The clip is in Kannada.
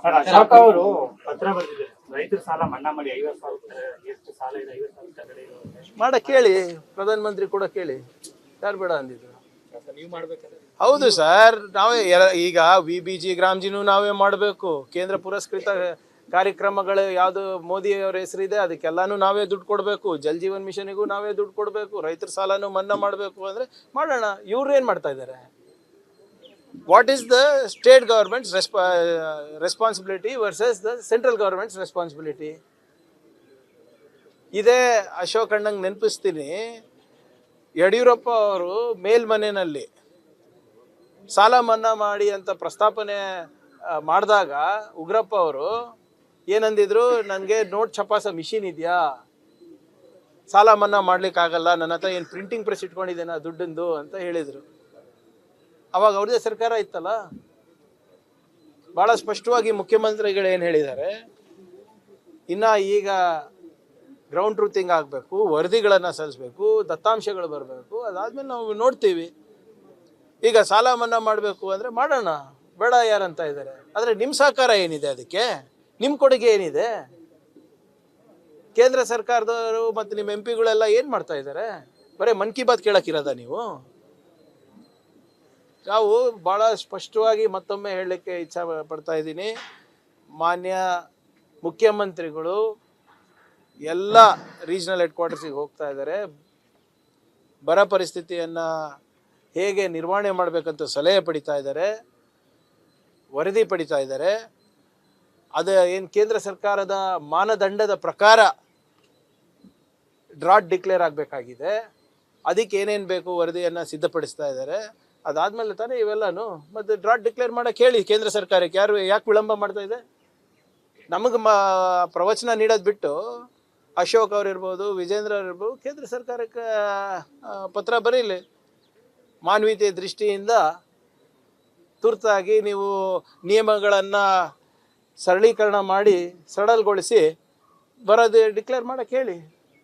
ಸರ್ ಅಶೋಕ್ ಅವರು ಪತ್ರ ಬರೆದಿದ್ದಾರೆ, ರೈತರ ಸಾಲ ಮನ್ನಾ ಮಾಡಿ 50,000 ಎಷ್ಟು ಸಾಲ ಇದೆ 50,000 ತಗಡೆ ಮಾಡ ಕೇಳಿ, ಪ್ರಧಾನ ಮಂತ್ರಿ ಕೂಡ ಕೇಳಿ, ಯಾರು ಬೇಡ ಅಂದಿದ್ರು. ನೀವು ಮಾಡ್ಬೇಕಾದ್ರೆ ಹೌದು ಸರ್, ನಾವೇ ಈಗ VBG ಗ್ರಾಮ್ಜಿನೂ ನಾವೇ ಮಾಡಬೇಕು. ಕೇಂದ್ರ ಪುರಸ್ಕೃತ ಕಾರ್ಯಕ್ರಮಗಳು ಯಾವುದು ಮೋದಿ ಅವರ ಹೆಸರಿದೆ ಅದಕ್ಕೆಲ್ಲಾನು ನಾವೇ ದುಡ್ಡು ಕೊಡಬೇಕು. ಜಲ್ ಜೀವನ್ ಮಿಷನ್ಗೂ ನಾವೇ ದುಡ್ಡು ಕೊಡಬೇಕು. ರೈತರ ಸಾಲನೂ ಮನ್ನಾ ಮಾಡಬೇಕು ಅಂದರೆ ಮಾಡೋಣ. ಇವ್ರು ಏನು ಮಾಡ್ತಾ ಇದ್ದಾರೆ? What is the state governments responsibility versus the central governments responsibility? ಇದೇ ಅಶೋಕ್ ಅಣ್ಣಂಗೆ ನೆನಪಿಸ್ತೀನಿ, ಯಡಿಯೂರಪ್ಪ ಅವರು ಮೇಲ್ಮನೆಯಲ್ಲಿ ಸಾಲ ಮನ್ನಾ ಮಾಡಿ ಅಂತ ಪ್ರಸ್ತಾಪನೆ ಮಾಡಿದಾಗ ಉಗ್ರಪ್ಪ ಅವರು ಏನಂದಿದ್ರು, ನನಗೆ ನೋಟ್ ಛಪಾಸ ಮಿಷಿನ್ ಇದೆಯಾ, ಸಾಲ ಮನ್ನಾ ಮಾಡ್ಲಿಕ್ಕಾಗಲ್ಲ, ನನ್ನ ಹತ್ರ ಏನು ಪ್ರಿಂಟಿಂಗ್ ಪ್ರೆಸ್ ಇಟ್ಕೊಂಡಿದ್ದೇನೆ ದುಡ್ಡಿಂದು ಅಂತ ಹೇಳಿದರು. ಅವಾಗ ಅವ್ರದ್ದೇ ಸರ್ಕಾರ ಇತ್ತಲ್ಲ. ಭಾಳ ಸ್ಪಷ್ಟವಾಗಿ ಮುಖ್ಯಮಂತ್ರಿಗಳು ಏನು ಹೇಳಿದ್ದಾರೆ, ಇನ್ನು ಈಗ ಗ್ರೌಂಡ್ ಟ್ರೂತಿಂಗ್ ಆಗಬೇಕು, ವರದಿಗಳನ್ನು ಸಲ್ಲಿಸಬೇಕು, ದತ್ತಾಂಶಗಳು ಬರಬೇಕು, ಅದಾದಮೇಲೆ ನಾವು ನೋಡ್ತೀವಿ. ಈಗ ಸಾಲ ಮನ್ನಾ ಮಾಡಬೇಕು ಅಂದರೆ ಮಾಡೋಣ, ಬೇಡ ಯಾರಂತ ಇದ್ದಾರೆ. ಆದರೆ ನಿಮ್ಮ ಸಹಕಾರ ಏನಿದೆ, ಅದಕ್ಕೆ ನಿಮ್ಮ ಕೊಡುಗೆ ಏನಿದೆ? ಕೇಂದ್ರ ಸರ್ಕಾರದವರು ಮತ್ತು ನಿಮ್ಮ MP ಗಳೆಲ್ಲ ಏನು ಮಾಡ್ತಾ ಇದ್ದಾರೆ? ಬರೀ ಮನ್ ಕಿ ಬಾತ್ ಕೇಳೋಕ್ಕಿರೋದ ನೀವು? ನಾವು ಭಾಳ ಸ್ಪಷ್ಟವಾಗಿ ಮತ್ತೊಮ್ಮೆ ಹೇಳಲಿಕ್ಕೆ ಇಚ್ಛೆ ಪಡ್ತಾ ಇದ್ದೀನಿ, ಮಾನ್ಯ ಮುಖ್ಯಮಂತ್ರಿಗಳು ಎಲ್ಲ ರೀಜ್ನಲ್ ಹೆಡ್ ಕ್ವಾರ್ಟರ್ಸಿಗೆ ಹೋಗ್ತಾ ಇದ್ದಾರೆ. ಬರ ಪರಿಸ್ಥಿತಿಯನ್ನು ಹೇಗೆ ನಿರ್ವಹಣೆ ಮಾಡಬೇಕಂತ ಸಲಹೆ ಪಡಿತಾ ಇದ್ದಾರೆ, ವರದಿ ಪಡಿತಾ ಇದ್ದಾರೆ. ಅದು ಏನು ಕೇಂದ್ರ ಸರ್ಕಾರದ ಮಾನದಂಡದ ಪ್ರಕಾರ ಡ್ರಾಟ್ ಡಿಕ್ಲೇರ್ ಆಗಬೇಕಾಗಿದೆ, ಅದಕ್ಕೆ ಏನೇನು ಬೇಕು ವರದಿಯನ್ನು ಸಿದ್ಧಪಡಿಸ್ತಾ ಇದ್ದಾರೆ. ಅದಾದಮೇಲೆ ತಾನೇ ಇವೆಲ್ಲನೂ. ಮತ್ತು ಡ್ರಾಟ್ ಡಿಕ್ಲೇರ್ ಮಾಡೋಕ್ಕೆ ಹೇಳಿ ಕೇಂದ್ರ ಸರ್ಕಾರಕ್ಕೆ. ಯಾಕೆ ವಿಳಂಬ ಮಾಡ್ತಾ ಇದೆ? ನಮಗೆ ಪ್ರವಚನ ನೀಡೋದು ಬಿಟ್ಟು ಅಶೋಕ್ ಅವರಿರ್ಬೋದು, ವಿಜೇಂದ್ರ ಅವರಿರ್ಬೋದು, ಕೇಂದ್ರ ಸರ್ಕಾರಕ್ಕೆ ಪತ್ರ ಬರೀಲಿ. ಮಾನವೀಯತೆ ದೃಷ್ಟಿಯಿಂದ ತುರ್ತಾಗಿ ನೀವು ನಿಯಮಗಳನ್ನು ಸರಳೀಕರಣ ಮಾಡಿ ಸರಳಗೊಳಿಸಿ ಬರೋದು ಡಿಕ್ಲೇರ್ ಮಾಡೋಕ್ಕೆ ಹೇಳಿ.